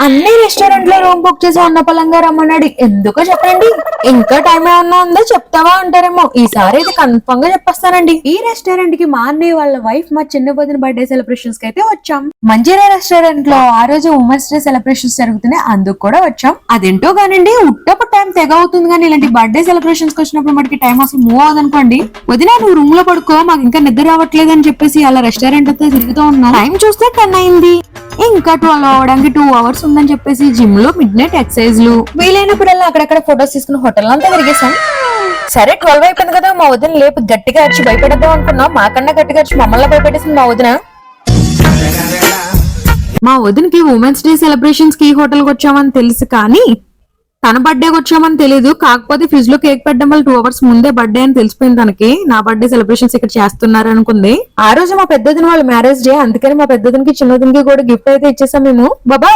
అన్ని రెస్టారెంట్ లో room book చేసి ఉన్న పలంగా రమ్మన్నాడు. ఎందుకో చెప్పండి. ఇంకా టైం ఏమన్నా ఉందో చెప్తావా అంటారేమో. ఈసారి ఇది కన్ఫర్మ్ గా చెప్పేస్తానండి. ఈ రెస్టారెంట్ కి మా అన్నయ్య వాళ్ళ వైఫ్ మా చిన్న వదిన బర్త్డే సెలబ్రేషన్స్ కి అయితే వచ్చాం. మంజీరా రెస్టారెంట్ లో ఆ రోజు ఉమెన్స్ డే సెలబ్రేషన్స్ జరుగుతున్నాయి, అందుకు కూడా వచ్చాం. అదేంటో గానండి, ఉట్టప్పుడు టైం తెగ అవుతుంది కానీ ఇలాంటి బర్త్డే సెలబ్రేషన్స్ కి వచ్చినప్పుడు మనకి టైం అసలు మూవ్ అవదనుకోండి. వదిన నువ్వు రూమ్ లో పడుకో, మాకు ఇంకా నిద్ర రావట్లేదు అని చెప్పేసి అలా రెస్టారెంట్ అయితే తిరుగుతూ ఉన్నాం. టైం చూస్తే 10 అయింది. ఇంకా 12 అవడానికి 2 అవర్స్ ఉందని చెప్పేసి జిమ్ లో మిడ్ నైట్ ఎక్సర్సైజ్లు వీలైనప్పుడల్లా అక్కడక్కడ ఫొటోస్ తీసుకుని హోటల్ అంతా తిరిగేసాం. సరే 12 అయిపోయింది కదా, మా వదిన లేపు గట్టిగా అరిచి భయపెడదాం అనుకున్నాం. మాకన్నా గట్టిగా అరిచి మమ్మల్ని భయపెట్టేసింది మా వదిన. మా వదినకి ఉమెన్స్ డే సెలబ్రేషన్స్ కి హోటల్ కి వచ్చామని తెలుసు కానీ తన బర్త్డేకి వచ్చామని తెలియదు. కాకపోతే ఫ్రిడ్జ్ లో కేక్ పెట్టడం వల్ల 2 అవర్స్ ముందే బర్త్డే అని తెలిసిపోయింది తనకి. నా బర్త్డే సెలబ్రేషన్స్ ఇక్కడ చేస్తున్నారు అనుకుంది. ఆ రోజు మా పెద్దదిన వాళ్ళ మ్యారేజ్ డే, అందుకని మా పెద్దదినికి చిన్నదినికి కూడా గిఫ్ట్ అయితే ఇచ్చేసాం మేము. బాబా